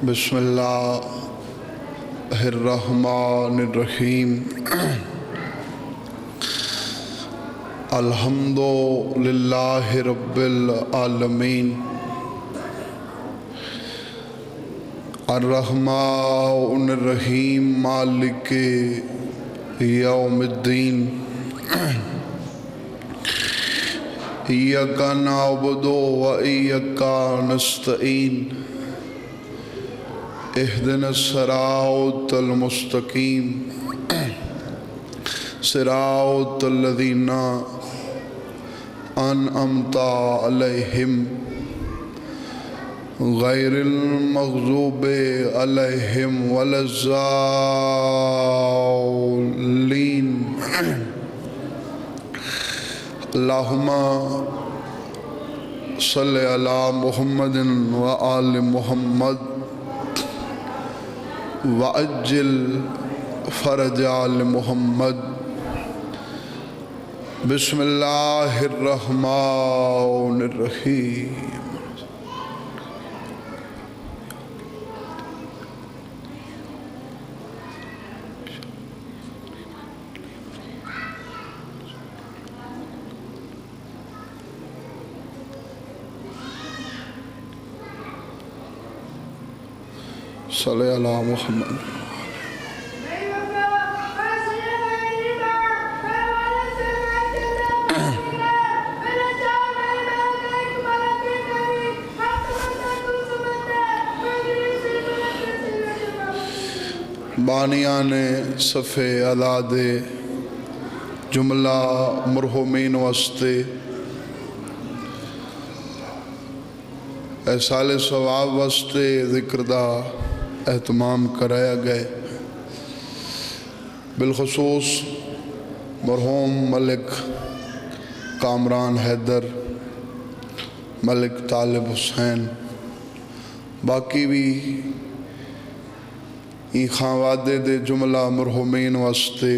بسم اللہ الرحمن الرحیم الحمد للہ رب العالمین الرحمن الرحیم مالک یوم الدین ایاک نعبد و ایاک نستعین اہدنا الصراط المستقیم صراط الذین انعمت علیہم غیر المغضوب علیہم ولا الضالین اللہم صلی علی محمد و آل محمد وعجل فرج آل محمد بسم اللہ الرحمن الرحیم صلی اللہ محمد بانیان صفِ علاد جملہ مرحومین واسطے احسال ثواب واسطے ذکر دا اہتمام کرایا گئے، بالخصوص مرحوم ملک کامران حیدر، ملک طالب حسین، باقی بھی ای خانوادے دے جملہ مرحومین واسطے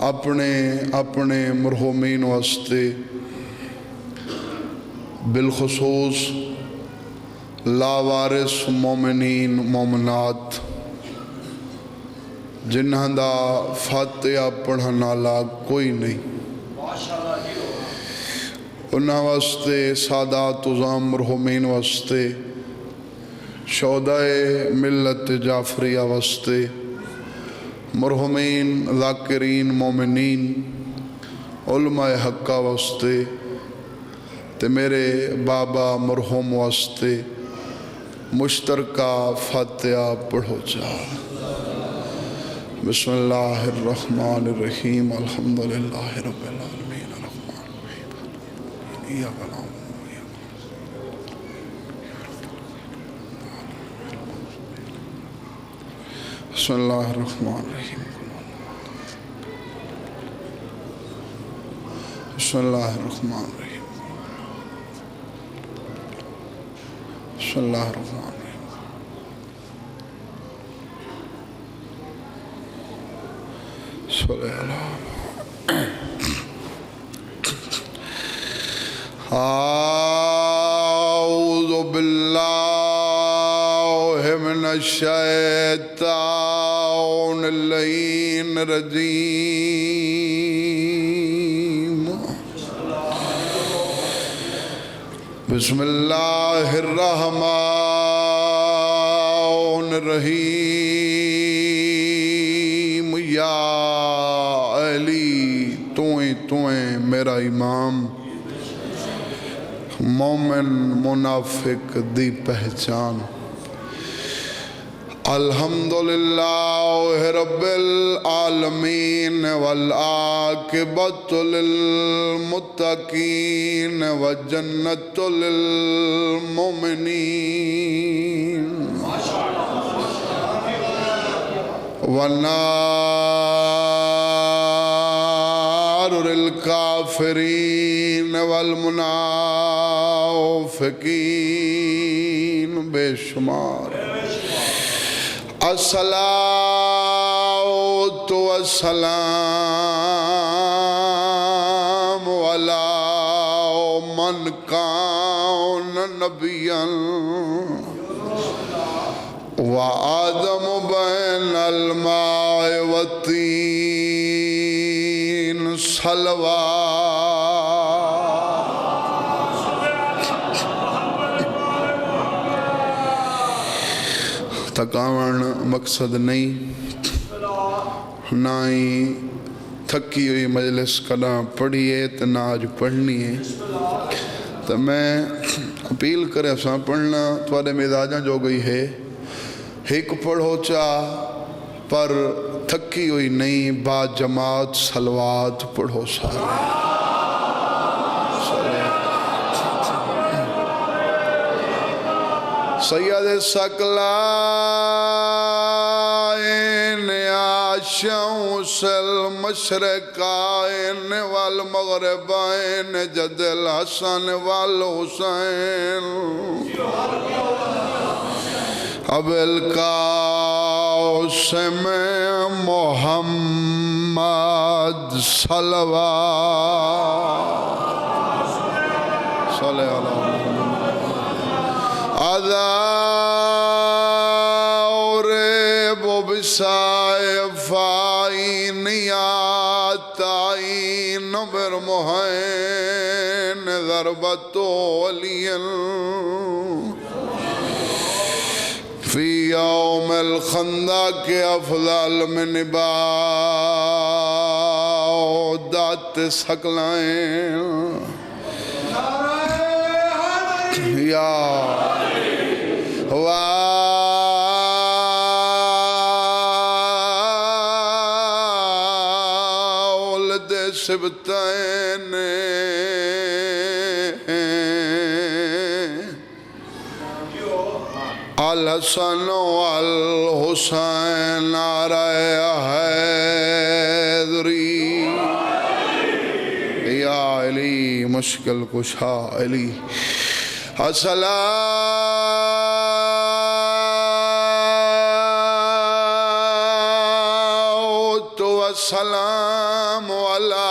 اپنے مرحومین واسطے بالخصوص لاوارث مومنین مومنات جنہاں دا فاتحہ پڑھن والا کوئی نہیں، انہاں واسطے سادات عظام مرحومین واسطے شہدائے ملت جعفریہ واسطے مرحومین ذاکرین مومنین علماء حقہ واسطے تے میرے بابا مرحوم واسطے مشترکہ فاتحہ پڑھو جا۔ بسم اللہ الرحمن الرحیم الحمدللہ رب العالمین الرحمن الرحیم ایاک نعبد و ایاک نستعین بسم اللہ الرحمن الرحیم بسم اللہ الرحمن الرحیم بسم اللہ الرحمن الرحیم صلی اللہ اعوذ باللہ من الشیطان اللعین الرجیم بسم اللہ الرحمن الرحیم یا علی توئیں میرا امام، مومن منافق دی پہچان، الحمدللہ رب العالمین والعاقبۃ للمتقین وجنت للمؤمنین ونار للکافرین والمنافقین بے شمار، الصلاۃ والسلام علی من کان نبیًا وآدم بین الماء والطین صلوات۔ تھکاوਣ مقصد نہیں، نہ ہی تھکی ہوئی مجلس کنا پڑھیے تو نہ آج پڑھنی ہے، تو میں اپیل کرے اساں پڑھنا تھوڑے مزاجاں جو گئی ہے، ایک پڑھو چاہ پر تھکی ہوئی نہیں، با جماعت صلوات پڑھو سارے۔ سید ثقلین شمس المشرقین والمغربین جد الحسن والحسین اب القاسم محمد صلوات صلی اللہ اداورب بسائفائن یاتائن برمحین ضربت ولین فی یوم الخندق افضل من عبادت ثقلین یا ولد سبتین الحسن والحسین علیہ حیدری یا علی مشکل کشا علی الصلاۃ والسلام علی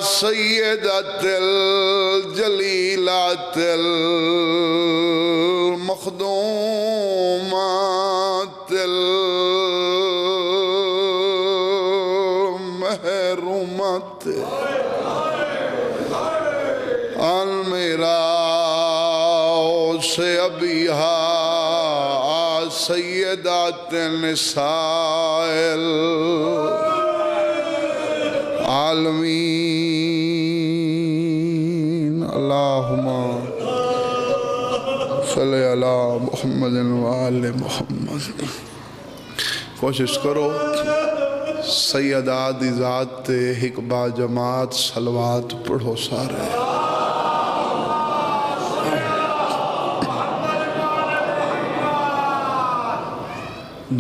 سیدۃ الجلیلات المخدومات المحرومات المیراث ابیہا سیدات النساء العالمین اللہم صلی علی محمد وآل محمد۔ کوشش کرو سیدات دی ذات تے ایک با جماعت صلوات پڑھو سارے۔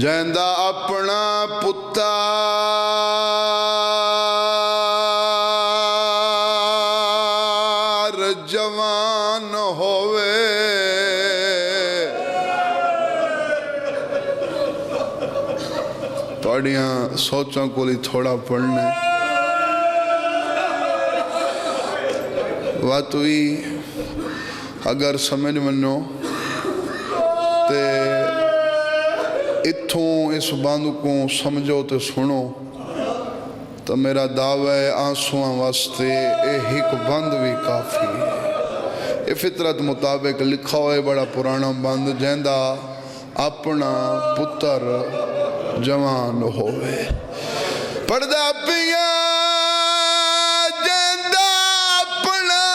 جیندہ اپنا پتار جوان ہوئے، توڑیاں سوچوں کو لی تھوڑا پڑھنے واتوی اگر سمجھ منو تے اتھوں اس باندھ کو سمجھو تے سنو تو میرا دعوی آنسوان واسطے ایک بند بھی کافی ہے۔ یہ فطرت مطابق لکھا ہوئے بڑا پرانا بند جیندہ اپنا پتر جوان ہوئے پردہ پیا جیندہ اپنا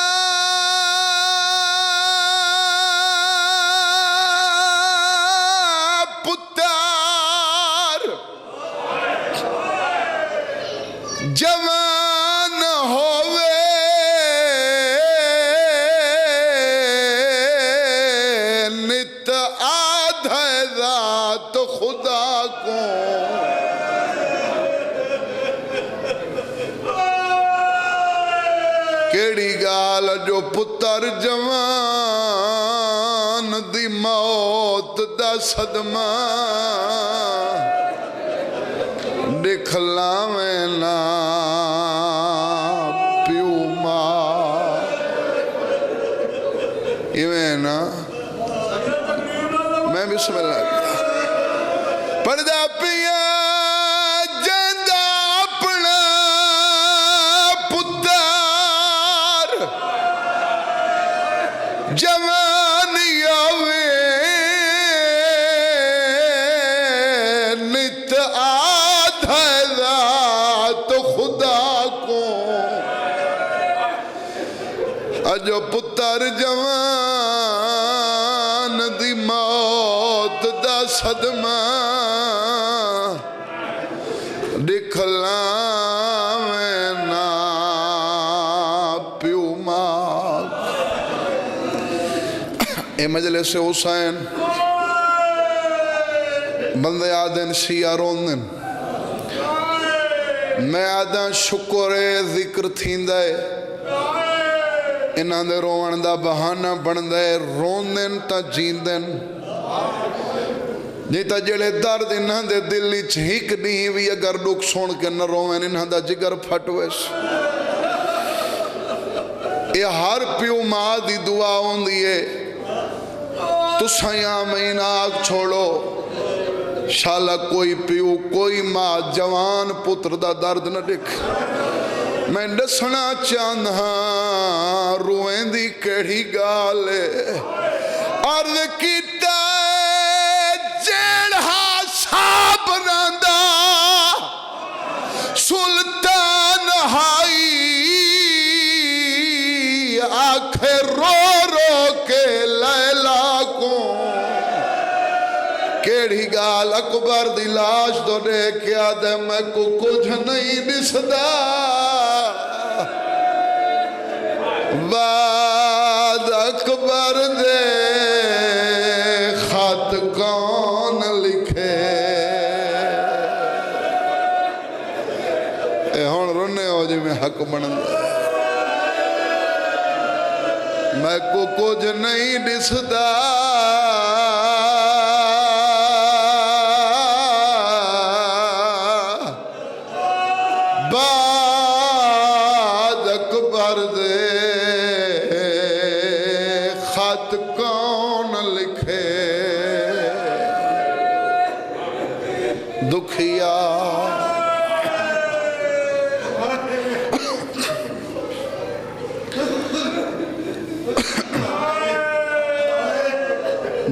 پتر جوان ہوئے نت آدھے ذات خدا کو کیڑی گال جو پتر جوان دی موت دا صدمہ دکھلا میں نا پیو بسم اللہ پڑھدا پیا جیندا اپنا پتر جوانی آوے نت آدھا ذات خدا کو اجو پتر جوان دی موت دا صدمہ دکھلا میں نا پیو ماں اے مجلس حسین بندے آدھن شیعہ روندن میں آدھا شکر ذکر تھیندے انہاں دے روان دا بہانہ بندے روندن تا جیندن جیتا جڑے درد انہاں دے دلی چھیک نہیں بھی اگر دکھ سون کے نہ روین انہاں دا جگر پھٹویس یہ ہر پیو ماں دی دعا ہوندی ہے تو سیاں مہینہ آگ چھوڑو شالا کوئی پیو کوئی ماں جوان پتر دا درد نہ دکھ میں دسنا چاہنا روئیں دی کڑی گالے عرض کیتا جیڑھا صاحب راندا سلطان ہائی آنکھیں رو رو کے لیلا کو کیڑی گال اکبر دی لاش دو دیکھیا دے میں کو کچھ نہیں دسدا بعد اکبر دے خط کون لکھے اے ہون رونے ہو جی میں حق بنن میں کو کچھ نہیں دسدا بعد اکبر دے خط کون لکھے دکھیا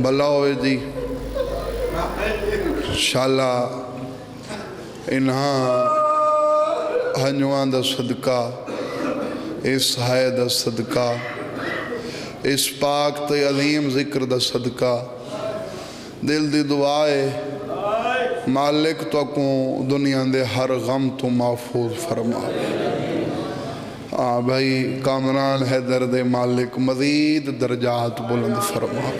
بھلا ہوئے جی شالا انہاں ہنجوان دا صدقہ اس ہائے دا صدقہ اس پاک تے عظیم ذکر دا صدقہ دل دی دعائے مالک تو کو دنیا دے ہر غم تو محفوظ فرما بھائی کامران حیدر دے مالک مزید درجات بلند فرما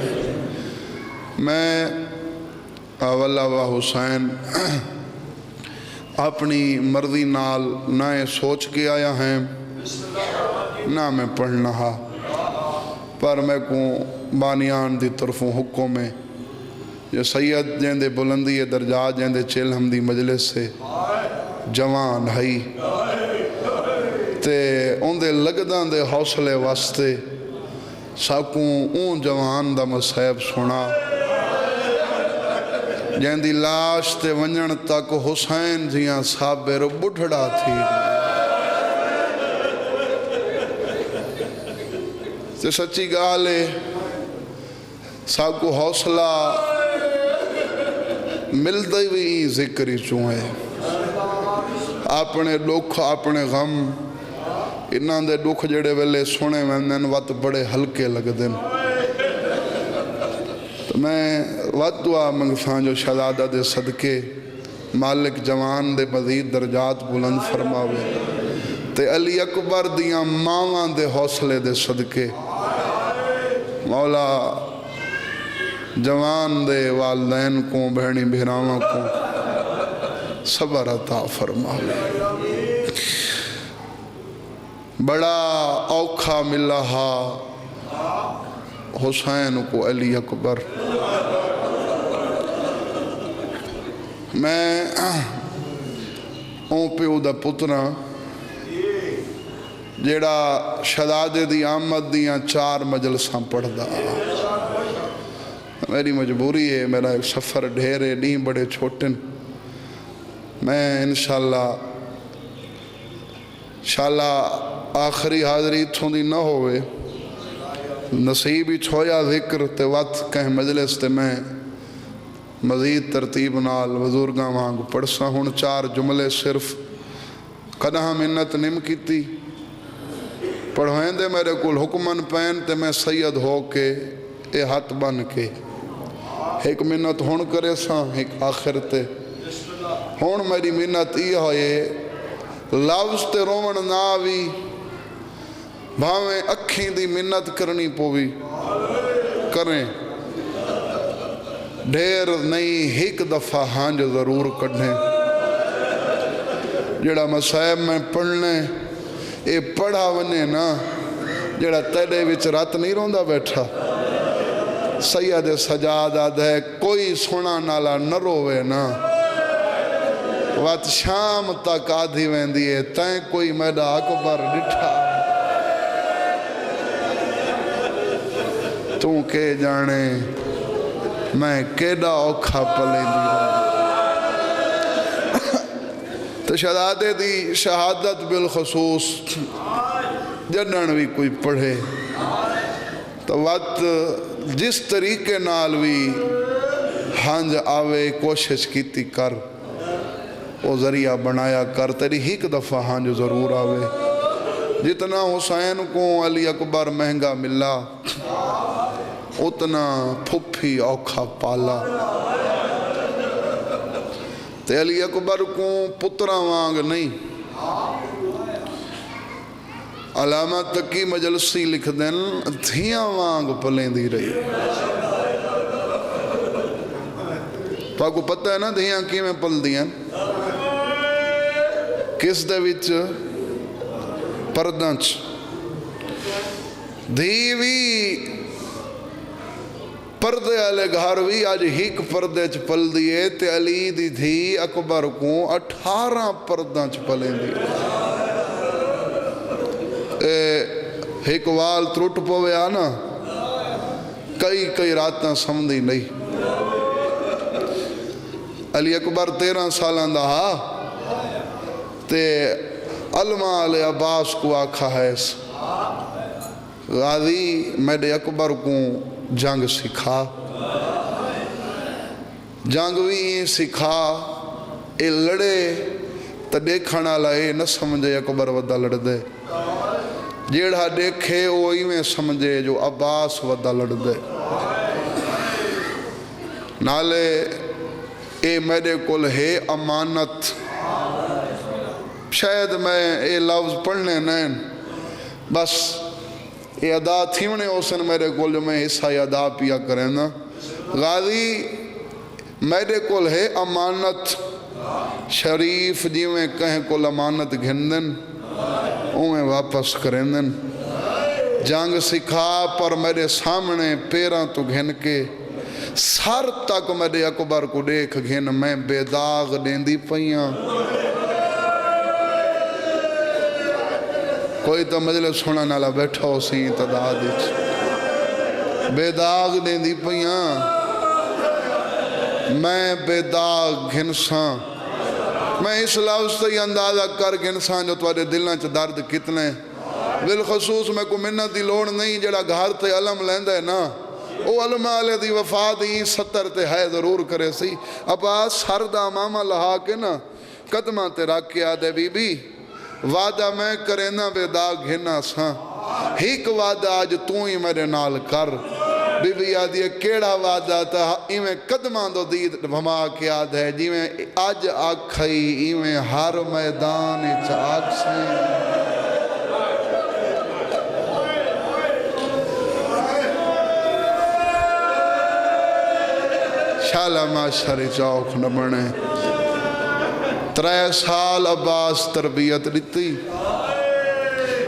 میں اولا و حسین اپنی مرضی نال نہ سوچ کے آیا ہیں نہ میں پڑھنا ہا پر میں کو بانیان دی طرفوں حکم میں یہ سید جیندے بلندی درجات جیندے چیل ہمدی مجلس سے جوان ہائی تے ان دے لگدان دے حوصلے واسطے ساکوں اون جوان دا مسائب سنا جیندی لاش تے ونجن تک حسین جیاں صابر بڑھڑا تھی تے سچی گالے ساکو حوصلہ ملدے بھی ذکری چوئے اپنے دکھ اپنے غم انہاں دے دکھ جڑے ویلے سنے ویندن وقت بڑے ہلکے لگ دن تو میں وقت دعا منگسان جو شہزادہ دے صدقے مالک جوان دے مزید درجات بلند فرماوے تے علی اکبر دیاں ماواں دے حوصلے دے صدقے مولا جوان دے والدین کو بہنی بہراواں کو صبر عطا فرماوے بڑا اوکھا ملا ہا حسین کو علی اکبر میں اون پیو دا پترا جیڑا شہزادے دی آمد دیاں 4 مجلساں پڑھ دا میری مجبوری ہے، میرا ایک سفر ڈھیر ہے، نہیں بڑے چھوٹے، میں انشاءاللہ آخری حاضری اتھوں دی نہ ہوئے، نصیب ہی چھویا ذکر تے وقت کہیں مجلس تے میں مزید ترتیب نال بزرگاں وانگ پڑھسا ہوں 4 جملے صرف کداں منت نم کیتی پڑھویں دے میرے کول حکمن پین تے میں سید ہو کے اے ہاتھ بن کے ایک منت ہون کرے ساں ایک آخر تے ہون میری منت یہ ہوئے لفظ تے رومن ناوی بھاویں اکھیں دی منت کرنی پوی کریں ڈھیر نہیں ایک دفعہ ہانج ضرور کڑھیں جڑا مسائب میں پڑھنے اے پڑھا ونے نا جڑا تیڑے وچ رات نہیں روندہ بیٹھا سید سجاد آدھے کوئی سونا نالا نہ روے نا وقت شام تک آدھی ویندی تائیں کوئی میڈا اکبر ڈٹھا تو کہ جانے میں کیڑا اوکھا پلیں دی تو شہادت دی شہادت بالخصوص جنن بھی کوئی پڑھے تو وقت جس طریقے نال بھی ہنج آوے کوشش کیتی کر وہ ذریعہ بنایا کر تیری ایک دفعہ ہنج ضرور آوے جتنا حسین کو علی اکبر مہنگا ملا اتنا پھپھی اوکھا پالا تے علی اکبر کو پترہ وانگ نہیں علامہ تقی مجلسی لکھ دیں دھیاں وانگ پلیں دی رہی تو آپ کو پتہ ہے نا دھیاں کی میں پل دیاں کس دے وچ پردانچ دھیوی پردے آلے گھاروی آج ہیک پردے چ پل دیئے تے علی دی دھی اکبر کو 18 پردان چ پلیں دیئے ایک وال ترٹ پوے آنا کئی راتاں سمدھی نہیں علی اکبر 13 سالان دہا تے علمہ علی عباس کو آکھا ہے غازی میڈے اکبر کو جنگ سکھا جنگ بھی سکھا اے لڑے تا دیکھانا لائے نہ سمجھے اکبر ودا لڑ دے جیڑا دیکھے وہی میں سمجھے جو عباس ودا لڑ دے نالے اے میرے کل ہے امانت شاید میں اے لفظ پڑھنے نین بس یہ ادا تھیونے اوسن میرے کول جو میں حصہ ادا پیا کریں نا غازی میرے کول ہے امانت شریف جی میں کہیں کول امانت گھندن اوہیں واپس کریں دن جنگ سکھا پر میرے سامنے پیراں تو گھن کے سر تک میرے اکبر کو دیکھ گھن میں بے داغ دین دی پئیاں کوئی تو مجلس ہونا نالا بیٹھا ہو سی تداد بے داغ دین دی پئیاں میں بے داغ گھنساں میں اس لفظ سے اندازہ کر گھنساں جو تمہارے دلنا چا درد کتنے بالخصوص میں کو منت دی لوڑ نہیں جڑا گھر تے علم لیندہ ہے نا او علم آلے دی وفا دی 70 تے ہے ضرور کرے سی اب آج سردہ ماما لہا کے نا قدمہ تے رکھ کے آدھے بی بی وعدہ میں کرینا بے داغ گھنا ساں ایک وعدہ آج تو ہی میرے نال کر بی بی آدھی کیڑا وعدہ تا ایویں قدمان دو دید بھما کے آدھ ہے جی میں آج آکھائی ایویں ہر میدان چاک سے شالہ معاشر چوک نہ بنے 3 سال عباس تربیت لیتی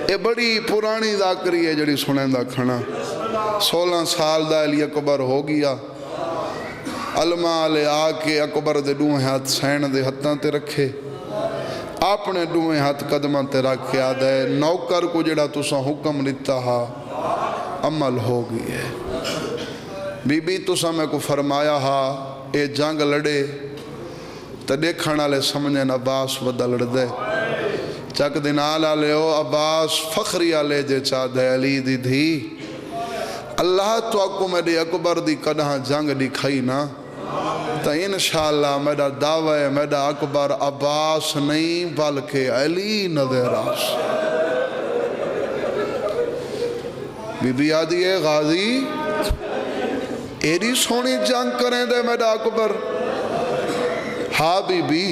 یہ بڑی پرانی ذاکری ہے جڑی سنیں دا کھنا 16 سال دا علی اکبر ہو گیا علمہ لے آکے اکبر دے دوہیں ہاتھ سین دے ہتھاں تے رکھے اپنے دوہیں ہاتھ قدمہ تے رکھے آدھے نوکر کو جڑا تسا حکم لیتا ہا عمل ہو گئی ہے بی بی تسا میں کو فرمایا ہا اے جنگ لڑے تو دیکھن والے سمجھن عباس ودا لڑ دے چک دنال آلے ہو عباس فخری آلے جے چاہ دے علی دی دھی اللہ تو اکو میری اکبر دی کدھاں جنگ دکھائی نا تو انشاءاللہ میرا دعوی ہے میرا اکبر عباس نہیں بلکہ علی نظر آس بی بی آدھی ہے غازی ایری سونی جنگ کریں دے میرا اکبر ہاں بی بی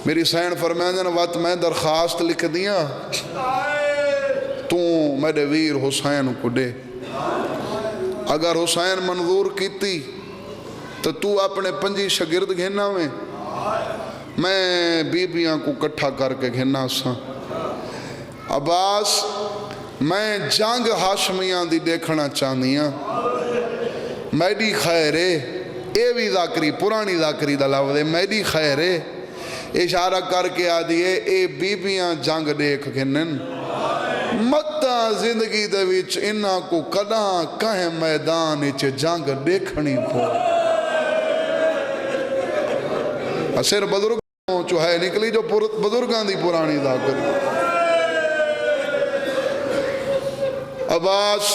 میری سین فرمائیں جن وقت میں درخواست لکھ دیا تو میرے ویر حسین کو دے اگر حسین منظور کیتی تو اپنے پنجی شگرد گھننا میں بیبیاں کو کٹھا کر کے گھننا سا عباس میں جنگ ہاشمیاں دی دیکھنا چاندیاں میری خیرے اے بھی ذاکری پرانی ذاکری دا لفظ ہے میری خیرے اشارہ کر کے آدھیے اے بیبیاں جنگ دیکھ گھنن متا زندگی دے وچ انہاں کو کداں کہیں میدان اچ جنگ دیکھنی پو اسر بزرگوں چوہے نکلی جو بزرگان دی پرانی ذاکری عباس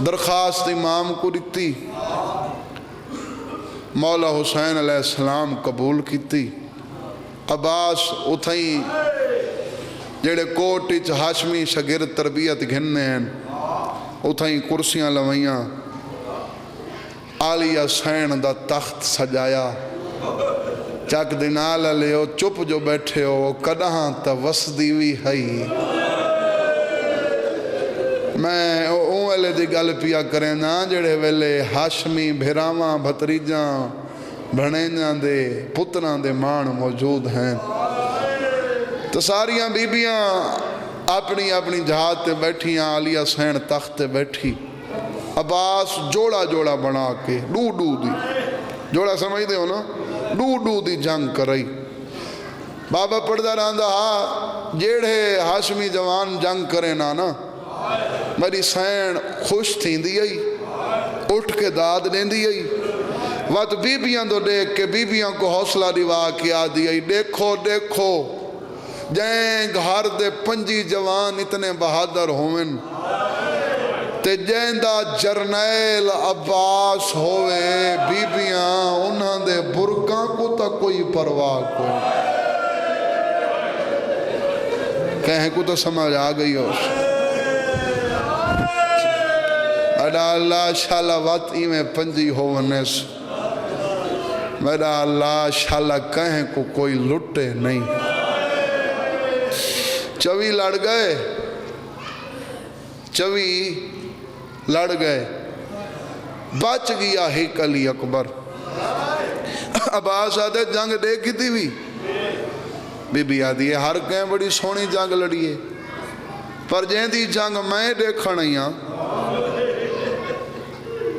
درخواست امام کو دکھتی مولا حسین علیہ السلام قبول کیتی عباس اتھائیں جڑے کوٹچ ہاشمی شگرد تربیت گھننے ہیں اتھائیں کرسیاں لوائیاں آلیہ سین دا تخت سجایا چک دنال لے ہو چپ جو بیٹھے ہو کدہاں تا وسدی وی ہئی میں اوہلے دی گل پیا کریں نا جڑے ویلے ہاشمی بھیراواں بھتریجاں بھنینیاں دے پتران دے مان موجود ہیں تو ساریاں بیبیاں اپنی اپنی جہاد تے بیٹھیاں آلیہ سین تخت تے بیٹھی عباس جوڑا جوڑا بنا کے ڈو دی جوڑا سمجھ دے ہو نا ڈو دی جنگ کرائی بابا پڑھدا رہندا ہا جیڑے ہاشمی جوان جنگ کرے نا میری سین خوش تھی دی آئی اٹھ کے داد دین دی آئی وقت بیبیاں دو دیکھ کے بیبیاں کو حوصلہ دیوا کیا دی آئی دیکھو دیکھو جائیں گھر دے پنجی جوان اتنے بہادر ہوئن تے جائیں دا جرنیل عباس ہوئے بیبیاں انہاں دے برکاں کو تا کوئی پرواہ کوئی کہیں کو تو سمجھ آگئی ہو میرا اللہ شالا واتی میں پنجی ہونے سے میرا اللہ شالا کہیں کو کوئی لٹے نہیں چوی لڑ گئے بچ گیا ہیک علی اکبر عباس آدھے جنگ دیکھی تھی بھی بی بی آدھی ہے ہر کہیں بڑی سونی جنگ لڑیے پر جہاں دی جنگ میں دیکھا نہیں ہاں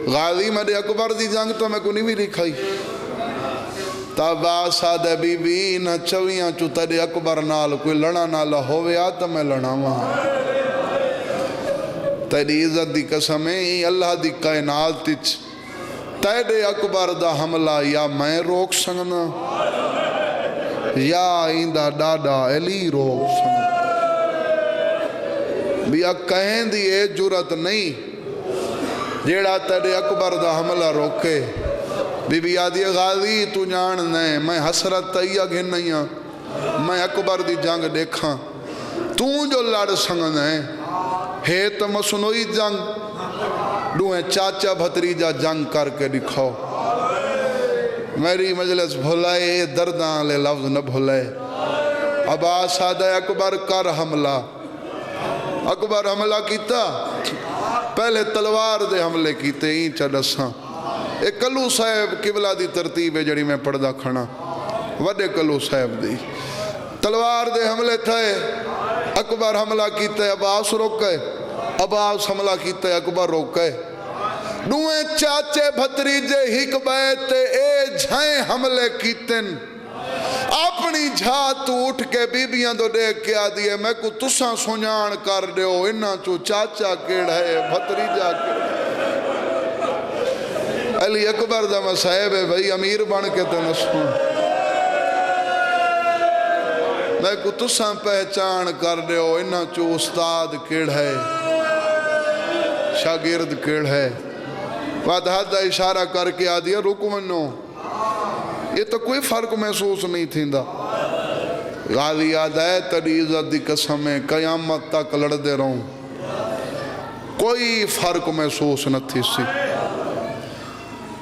غازی میرے اکبر دی جنگ تو میں کو نہیں بھی لکھائی تا عباس آدھے بی بی نہ چویاں چو تیرے اکبر نال کوئی لڑا نالا ہوئے آتا میں لڑا وہاں تیری عزت دی قسمیں اللہ دی کائنات تیچ تیرے اکبر دا حملہ یا میں روک سکنا یا ایندہ ڈاڈا علی روک سکنا بیا کہیں دی اے جرت نہیں جیڑا تیرے اکبر دا حملہ روکے بی بی آدھی غازی تو جان نہیں میں حسرت تیہ گھن نہیں ہاں میں اکبر دی جنگ دیکھاں تو جو لڑ سنگ نہیں ہے تو مسنوئی جنگ دوہیں چاچا بھتریجا جنگ کر کے دکھاؤ میری مجلس بھولائے دردان لے لفظ نہ بھولائے عباس آدھے اکبر کر حملہ اکبر حملہ کیتا پہلے تلوار دے حملے کیتے ہی چڑساں ایک کلو صاحب قبلہ دی ترتیب ہے جڑی میں پڑھدا کھنا وڈے کلو صاحب دی تلوار دے حملے تھے اکبر حملہ کیتے عباس روکے عباس حملہ کیتے اکبر روکے دوئے چاچے بھتریجے ہک بیتے اے جھائیں حملے کیتن اپنی جھات اٹھ کے بیبیاں دو دیکھ کے آدھی ہے میں کو تساں سنیان کر دیو انہاں چو چاچا کیڑ ہے بھتریجا کیڑ ہے علی اکبر دا مصائب ہے بھئی امیر بن کے تے نہ سن میں کو تساں پہچان کر دے ہو انہاں چو استاد کیڑ ہے شاگرد کیڑ ہے بات حد اشارہ کر کے آدیا رکو منو یہ تو کوئی فرق محسوس نہیں تھیندا غازی یاد ہے تیری عزت دی قسم ہے قیامت تک لڑ دے رہوں کوئی فرق محسوس نہ تھی سی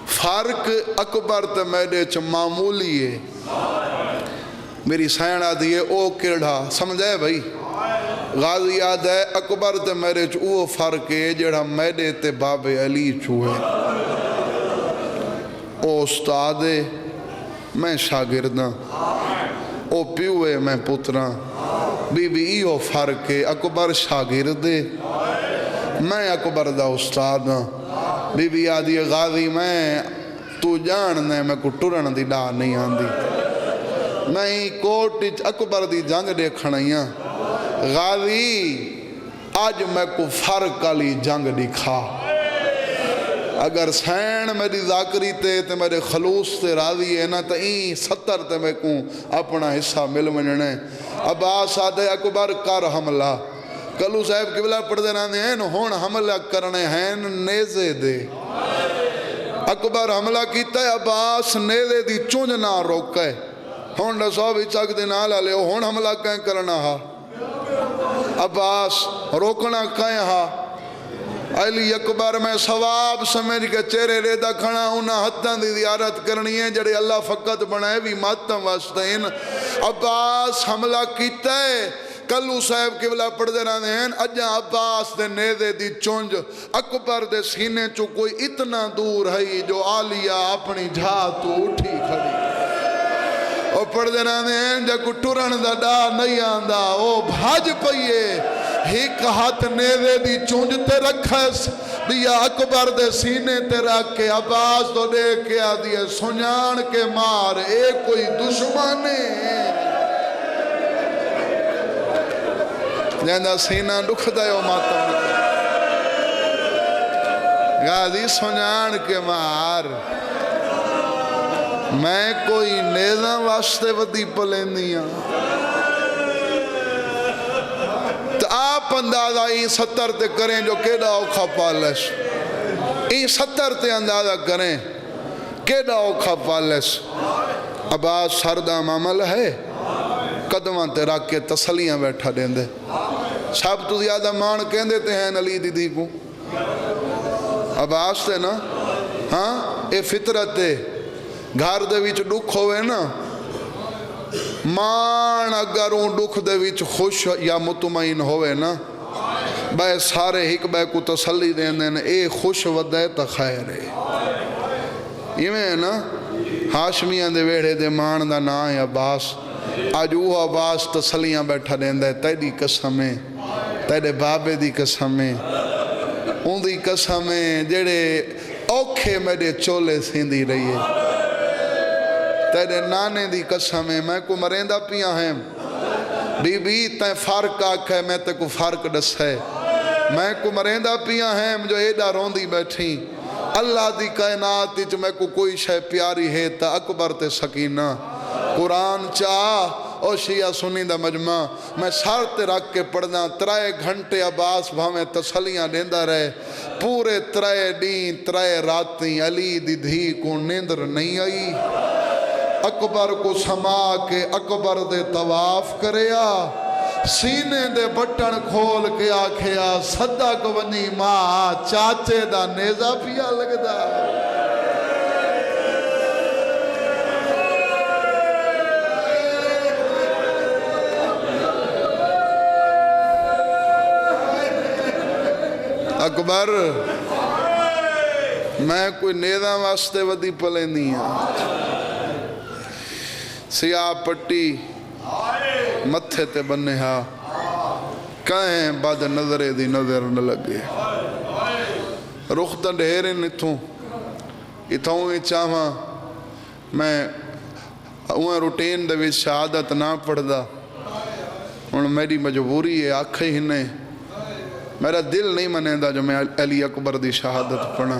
فرق اکبر تے میرے چ معمولی ہے میری سائنہ دیئے او کیڑا سمجھے بھائی غازی یاد ہے اکبر تے میرے چ او فرق ہے جڑا میرے تے باب علی چوئے او استاد ہے میں شاگرداں او پیوے میں پتراں بی بی ایو فرق ہے اکبر شاگرد ہے میں اکبر دا استاد ہاں بی بی آدھی غازی میں تو جاننے میں کو ٹرن دی ڈا نہیں آندی میں کوٹ اکبر دی جنگ دیکھنیاں غازی آج میں کو فرق علی جنگ دکھا اگر سین میری ذاکری تے میرے خلوص تے راضی ہے نا تو این 70 تے میں کو اپنا حصہ مل مننے عباس آدھے اکبر کر حملہ کلو صاحب قبلہ پڑھ دینا ہیں ہون حملہ کرنے ہیں نیزے دے اکبر حملہ کیتا ہے عباس نیزے دی چونج نہ روکے ہون رسو بھی چک دینا لے ہون حملہ کہیں کرنا ہا عباس روکنا کہیں ہا علی اکبر میں ثواب سمجھ کے چہرے ریدہ کھڑا انہاں حتاں دی زیارت کرنی ہے جڑے اللہ فقط بنائے بھی ماتم واسطین عباس حملہ کیتا ہے کلو صاحب قبلہ پڑھ دے رہے ہیں اجاں عباس دے نیزے دی چونج اکبر دے سینے چو کوئی اتنا دور ہے جو آلیہ اپنی جھا تو اٹھی کھڑی اور پڑھ دے رہے ہیں جا کو ٹرن دا ڈا نہیں آندہ او بھاج پئیے ایک ہاتھ نیزے دی چونج تے رکھس بیا اکبر دے سینے تے رکھ کے عباس تو دیکھ کے آدھیے سنیان کے مار ایک کوئی دشمنے جہاں سینہ دکھ دائیو ماتم غازی سنیان کے مار میں کوئی نیزہ واسطے ودی پلیندیاں تو آپ اندازہ این 70 تے کریں جو کیڑا اوکھا پالش این 70 تے اندازہ کریں کیڑا اوکھا پالش عباس سردہ معامل ہے قدمان تے رکھ کے تسلیاں بیٹھا دیں دے سب تو زیادہ مان کہن دیتے ہیں علی دی کو عباس تے نا ہاں اے فطرت تے گھر دے وچ دکھ ہوئے نا مان اگر اون دکھ دے وچ خوش یا مطمئن ہوئے نا بے سارے ہک بے کو تسلی دیں دیں اے خوش ودے تا خیر ہے یہ میں نا ہاشمیاں دے ویڑے دے مان دا نا ہے عباس آج وہ عباس تسلیاں بیٹھا دیں دے تیری قسمیں تیرے بابے دی قسمیں ان دی قسمیں جڑے اوکھے میرے چولے سیندی رہی ہے تیرے نانے دی قسمیں میں کو مریندہ پیا ہیں بی بی تین فرق آکھے میں تے کو فرق ڈس ہے میں کو مریندہ پیا ہیں جو ایڈا روندی بیٹھی اللہ دی کائنات تیچ میں کو کوئی شے پیاری ہے تا اکبر تے سکینہ قرآن چاہ او شیعہ سنی دا مجمع میں سار تے رکھ کے پڑھنا 3 گھنٹے عباس بھامیں تسلیاں دیندہ رہے پورے 3 دین 3 راتیں علی دی دھی کو نیندر نہیں آئی اکبر کو سما کے اکبر دے طواف کریا سینے دے بٹن کھول کے آکھیا صدق ونی ماں چاچے دا نیزہ پیا لگدا اکبر میں کوئی نیزہ واسطے ودی پلے نہیں ہے سیاہ پٹی متھے تے بننے ہاں کہیں بعد نظرے دی نظر نہ لگے رخ تا ڈھیرے نتھوں اتھوں ہی چاہاں میں اوہ روٹین دے وچ شہادت نہ پڑھ دا ان میری مجبوری ہے آنکھیں ہی نہیں میرا دل نہیں منے دا جو میں علی اکبر دی شہادت پڑھا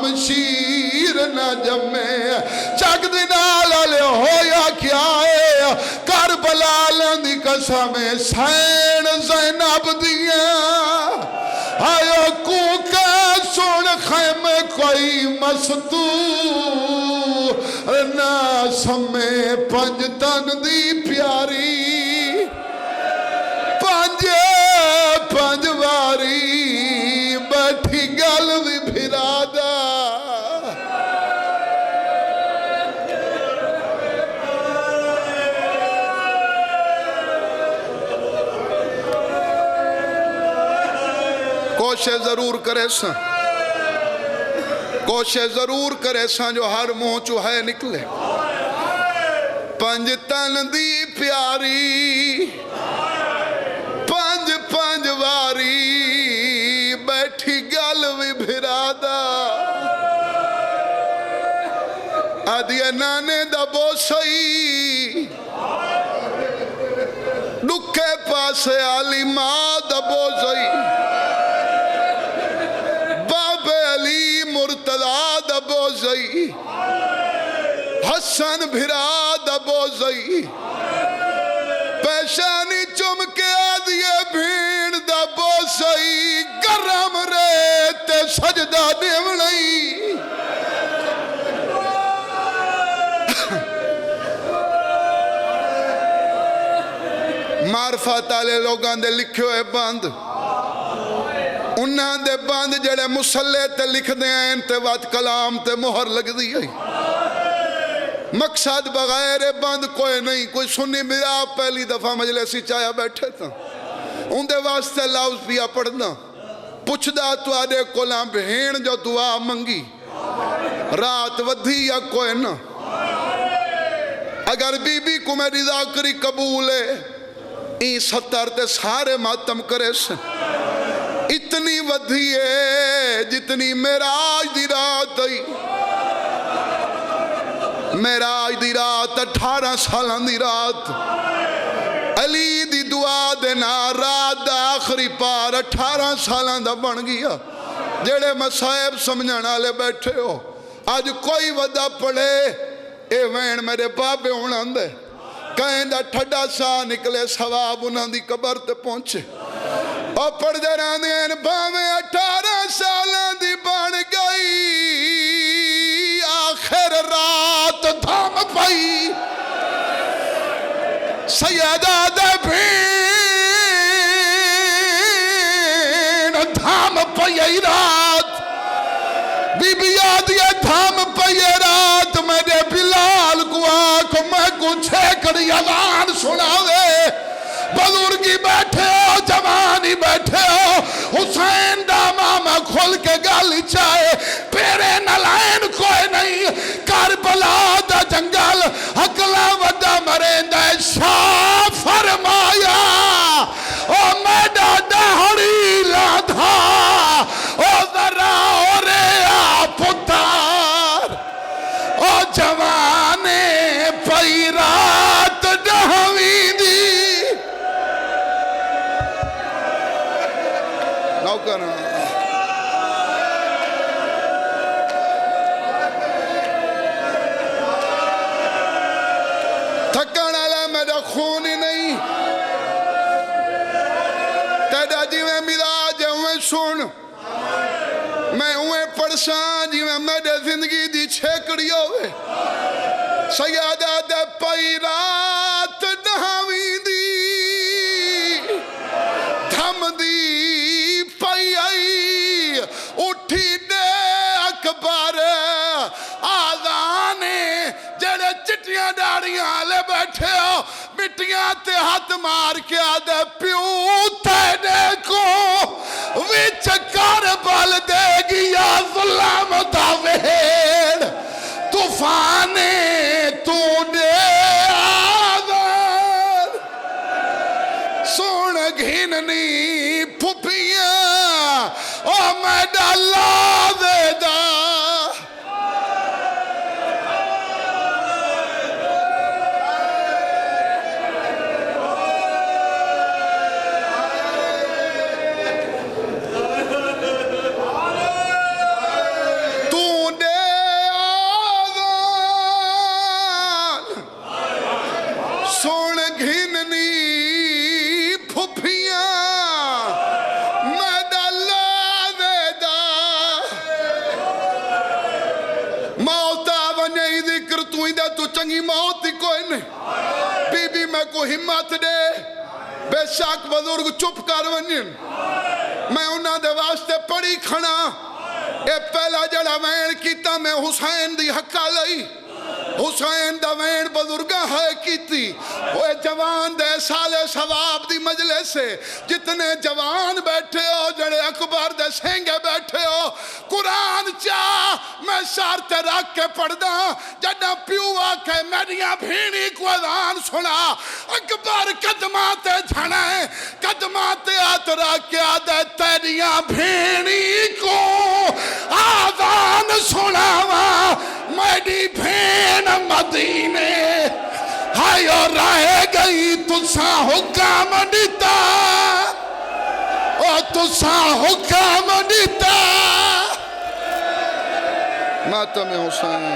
شمشیر نہ جمے چک دی نال والے ہویا کیا ہے کربلا دی قسم حسین زینب دیاں آیا کوکا سن خیمے کوئی مستور نہ سمے پنج تن دی پیاری پنج واری بیٹھی گل بھی پھرادا کوشش ضرور کرے سن کوشش ضرور کرے سن جو ہر منہ چو ہے نکلے پنج تن دی پیاری پنج واری بیٹھی گل بھی بھرادا آدھیا نانے دا بوسائی ڈکے پاسے علی ماں دا بوسائی بابے علی مرتضی دا بوسائی حسن بھرا دا بوسائی پیشانی چم کے آدھیے بھیڑ دا بوسائی گرم ریتے سجدہ دیونائی معرفت آلے لوگاں دے لکھے ہوئے بند انہاں دے بند جڑے مسلح تے لکھ دے ہیں تے وات کلام تے مہر لگ دی ہے مقصد بغیر بند کوئی نہیں کوئی سنی میرا پہلی دفعہ مجلسی چایا بیٹھے تھا ان دے واسطے لفظ پیا پڑھنا پوچھ دا تو آدھے کولام بہین جو دعا منگی رات ودھی یا کوئی نہ اگر بی بی کو میری ذاکری قبول ہے این 70 تے سارے ماتم کرے سے اتنی ودھی ہے جتنی معراج دی رات آئی معراج دی رات 18 سالان دی رات علی دی دعا دینا رات دا آخری پار 18 سالان دا بن گیا جڑے مسائب سمجھانا لے بیٹھے ہو آج کوئی ودا پڑے اے وین میرے بابے ہونا دے کہیں دا ٹھڑا سا نکلے ثواب انہاں دی قبر تے پہنچے اور پڑھ دے رہاں دین باویں 18 سالان دی بن گئی آخر رات دھام پائی سیدہ دے بھین دھام پائی رات بی بی آدھیا دھام پائی رات میرے بلال کو آنکھ میں کچھ چھیکڑی اذان سناوے بزرگی بیٹھے ہو جوانی بیٹھے ہو حسین دا ماما کھول کے گالی چاہے پیرے نلائن کوئی نہیں کربلا دا جنگل اکلا ودا مرندہ شاہ فرمایا او میڈا دہڑی لادھا او ذرا او ریا پتار او جوانے پئی رات ڈہویں دی نوکر تھکن والا میرا خون ہی نہیں تیرا جی میں ملا جے ہوئے سن میں ہوئے پڑسان جی میں میرے زندگی دی چھیکڑی ہوئے سیادہ دے پئی رات ڈہویں دی دھم دی پئی آئی اٹھی دے اکبر آذانے جڑے چٹیاں ڈاڑیاں لے بیٹھے ہو مٹیاں تے ہاتھ مار کے آدھے پیو تینے کو وچ کربل دے گیا ظلم دا وہیڑ طوفانے تو دے آذان سون گھننی پھپیاں او میں ڈالا دے دا دے تو چنگی موت ہی کوئی نہیں بی بی میں کو ہمت دے بے شک بزرگ چپ کر ونجن میں انہاں دے واسطے پڑھی کھنا اے پہلا جڑا وین کیتا میں حسین دی حقا لئی حسین دا وین بزرگاں ہے کیتی وہ جوان دے سال ثواب دی مجلس سے جتنے جوان بیٹھے ہو جڑے اکبر دے سینگے بیٹھے ہو قرآن چاہ میں شرط رکھ کے پڑھ دا جڑا پیو آکے میریاں بھینی کو اذان سنا اکبر قدماتے جھڑائیں قدماتے آت رکھ کے آدھے تیریاں بھینی کو آذان سناوا میری بھین مدینے ہائے اور رہ گئی تُسا حکام دیتا اور تُسا حکام دیتا ماتم حسین